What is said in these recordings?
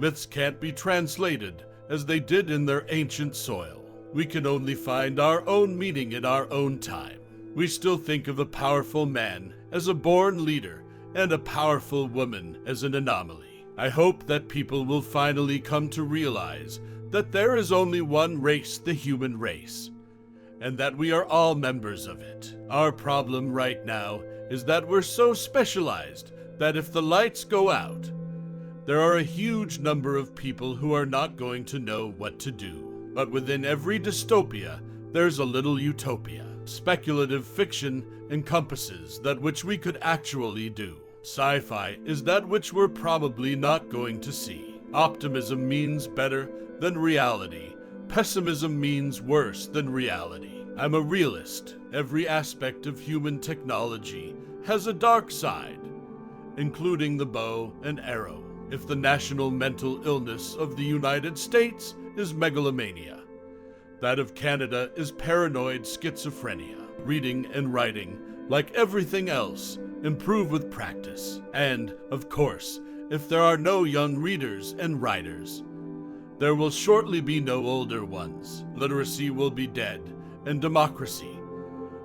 Myths can't be translated as they did in their ancient soil. We can only find our own meaning in our own time. We still think of a powerful man as a born leader and a powerful woman as an anomaly. I hope that people will finally come to realize that there is only one race, the human race, and that we are all members of it. Our problem right now is that we're so specialized that if the lights go out, there are a huge number of people who are not going to know what to do. But within every dystopia, there's a little utopia. Speculative fiction encompasses that which we could actually do. Sci-fi is that which we're probably not going to see. Optimism means better than reality. Pessimism means worse than reality. I'm a realist. Every aspect of human technology has a dark side, including the bow and arrow. If the national mental illness of the United States is megalomania, that of Canada is paranoid schizophrenia. Reading and writing, like everything else, improve with practice. And, of course, if there are no young readers and writers, there will shortly be no older ones. Literacy will be dead, and democracy,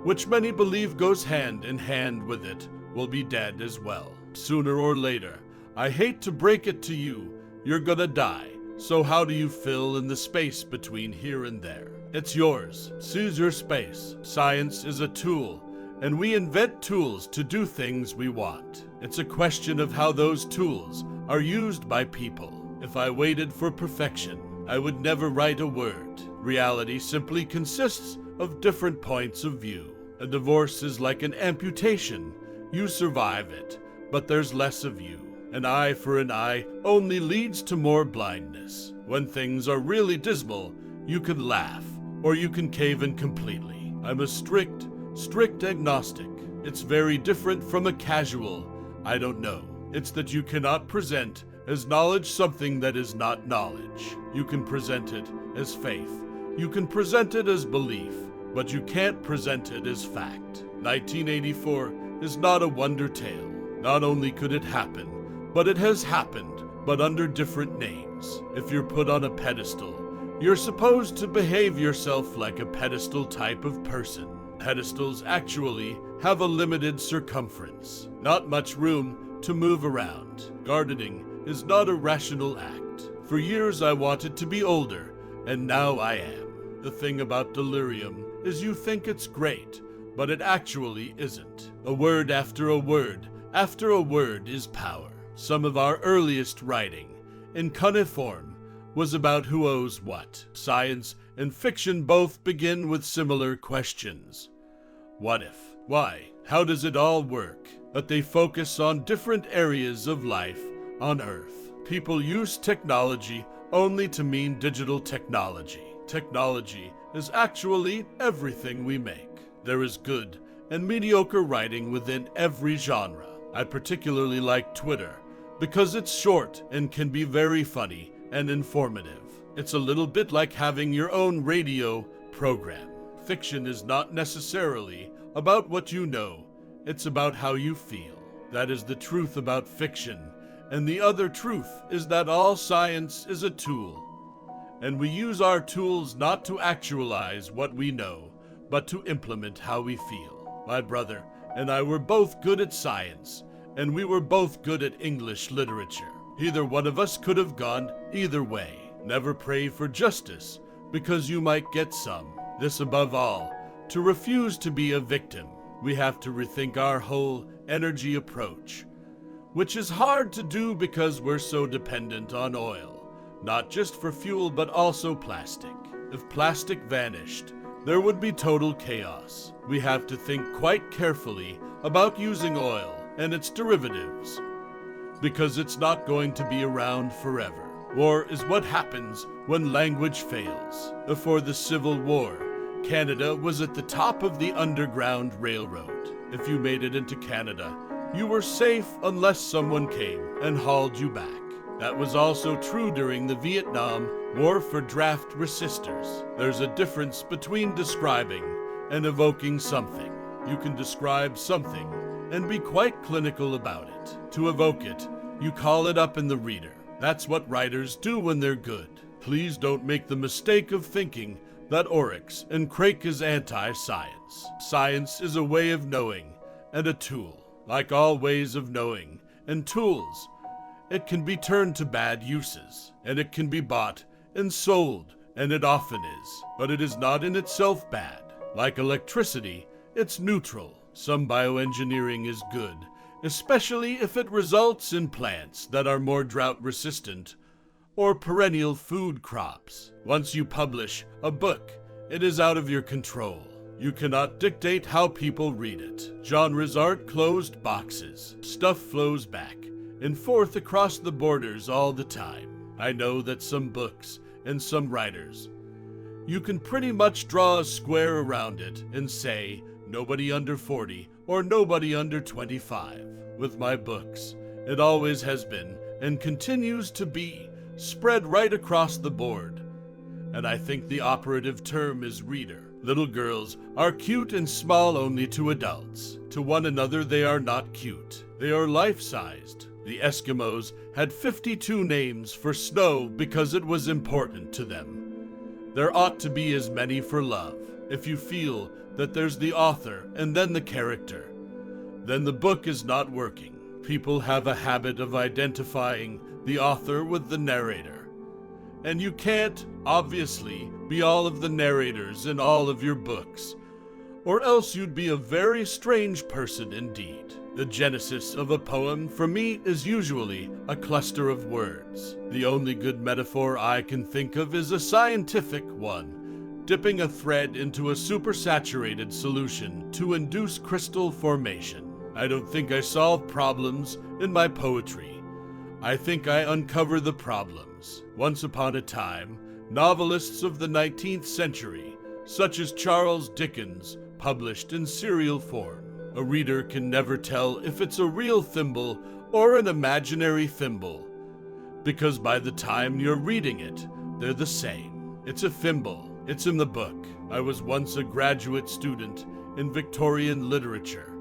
which many believe goes hand in hand with it, will be dead as well. Sooner or later, I hate to break it to you, you're gonna die. So how do you fill in the space between here and there? It's yours. Seize your space. Science is a tool, and we invent tools to do things we want. It's a question of how those tools are used by people. If I waited for perfection, I would never write a word. Reality simply consists of different points of view. A divorce is like an amputation. You survive it, but there's less of you. An eye for an eye only leads to more blindness. When things are really dismal, you can laugh, or you can cave in completely. I'm a strict agnostic. It's very different from a casual, I don't know. It's that you cannot present as knowledge something that is not knowledge. You can present it as faith. You can present it as belief, but you can't present it as fact. 1984 is not a wonder tale. Not only could it happen, but it has happened, but under different names. If you're put on a pedestal, you're supposed to behave yourself like a pedestal type of person. Pedestals actually have a limited circumference, not much room to move around. Gardening is not a rational act. For years I wanted to be older, and now I am. The thing about delirium is you think it's great, but it actually isn't. A word after a word after a word is power. Some of our earliest writing, in cuneiform, was about who owes what. Science and fiction both begin with similar questions. What if? Why? How does it all work? But they focus on different areas of life on Earth. People use technology only to mean digital technology. Technology is actually everything we make. There is good and mediocre writing within every genre. I particularly like Twitter, because it's short and can be very funny and informative. It's a little bit like having your own radio program. Fiction is not necessarily about what you know, it's about how you feel. That is the truth about fiction, and the other truth is that all science is a tool, and we use our tools not to actualize what we know, but to implement how we feel. My brother and I were both good at science, and we were both good at English literature. Either one of us could have gone either way. Never pray for justice, because you might get some. This above all, to refuse to be a victim. We have to rethink our whole energy approach, which is hard to do because we're so dependent on oil, not just for fuel but also plastic. If plastic vanished, there would be total chaos. We have to think quite carefully about using oil and its derivatives, because it's not going to be around forever. War is what happens when language fails. Before the Civil War, Canada was at the top of the Underground Railroad. If you made it into Canada, you were safe unless someone came and hauled you back. That was also true during the Vietnam War for draft resistors. There's a difference between describing and evoking something. You can describe something and be quite clinical about it. To evoke it, you call it up in the reader. That's what writers do when they're good. Please don't make the mistake of thinking that Oryx and Crake is anti-science. Science is a way of knowing and a tool. Like all ways of knowing and tools, it can be turned to bad uses, and it can be bought and sold, and it often is. But it is not in itself bad. Like electricity, it's neutral. Some bioengineering is good, especially if it results in plants that are more drought-resistant or perennial food crops. Once you publish a book, it is out of your control. You cannot dictate how people read it. Genres aren't closed boxes. Stuff flows back and forth across the borders all the time. I know that some books and some writers, you can pretty much draw a square around it and say, nobody under 40 or nobody under 25. With my books, it always has been and continues to be spread right across the board. And I think the operative term is reader. Little girls are cute and small only to adults. To one another, they are not cute. They are life-sized. The Eskimos had 52 names for snow because it was important to them. There ought to be as many for love. If you feel that there's the author and then the character, then the book is not working. People have a habit of identifying the author with the narrator. And you can't, obviously, be all of the narrators in all of your books, or else you'd be a very strange person indeed. The genesis of a poem, for me, is usually a cluster of words. The only good metaphor I can think of is a scientific one, dipping a thread into a supersaturated solution to induce crystal formation. I don't think I solve problems in my poetry. I think I uncover the problems. Once upon a time, novelists of the 19th century, such as Charles Dickens, published in serial form. A reader can never tell if it's a real thimble or an imaginary thimble, because by the time you're reading it, they're the same. It's a thimble. It's in the book. I was once a graduate student in Victorian literature,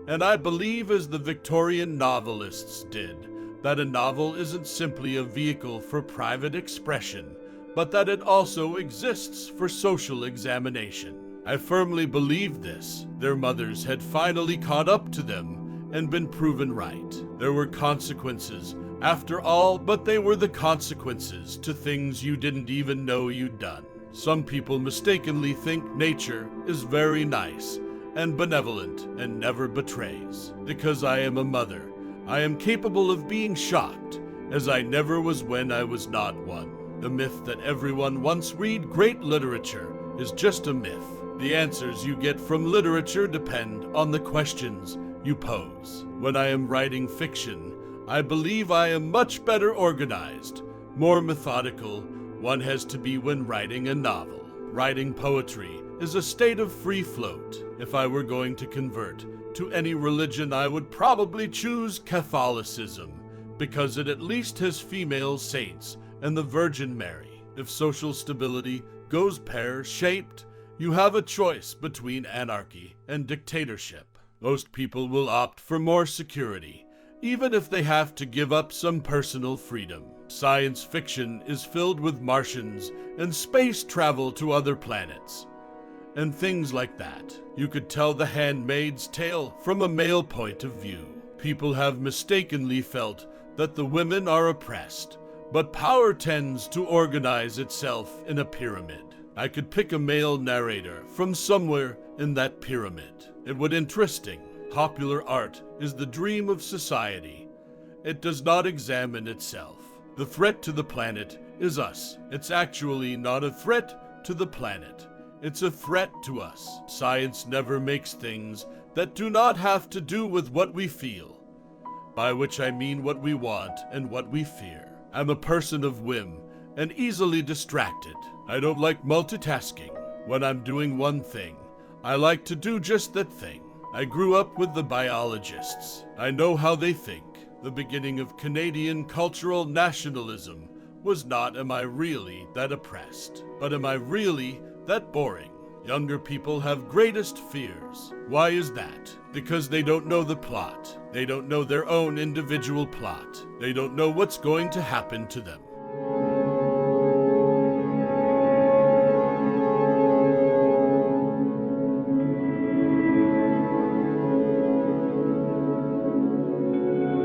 and I believe, as the Victorian novelists did, that a novel isn't simply a vehicle for private expression, but that it also exists for social examination. I firmly believed this. Their mothers had finally caught up to them and been proven right. There were consequences, after all, but they were the consequences to things you didn't even know you'd done. Some people mistakenly think nature is very nice and benevolent and never betrays. Because I am a mother, I am capable of being shocked, as I never was when I was not one. The myth that everyone once read great literature is just a myth. The answers you get from literature depend on the questions you pose. When I am writing fiction, I believe I am much better organized, more methodical. One has to be when writing a novel. Writing poetry is a state of free float. If I were going to convert to any religion, I would probably choose Catholicism, because it at least has female saints and the Virgin Mary. If social stability goes pear-shaped, you have a choice between anarchy and dictatorship. Most people will opt for more security, even if they have to give up some personal freedom. Science fiction is filled with Martians and space travel to other planets, and things like that. You could tell The Handmaid's Tale from a male point of view. People have mistakenly felt that the women are oppressed, but power tends to organize itself in a pyramid. I could pick a male narrator from somewhere in that pyramid. It would be interesting. Popular art is the dream of society. It does not examine itself. The threat to the planet is us. It's actually not a threat to the planet. It's a threat to us. Science never makes things that do not have to do with what we feel, by which I mean what we want and what we fear. I'm a person of whim and easily distracted. I don't like multitasking. When I'm doing one thing, I like to do just that thing. I grew up with the biologists. I know how they think. The beginning of Canadian cultural nationalism was not, am I really that oppressed, but am I really that boring? Younger people have greatest fears. Why is that? Because they don't know the plot. They don't know their own individual plot. They don't know what's going to happen to them.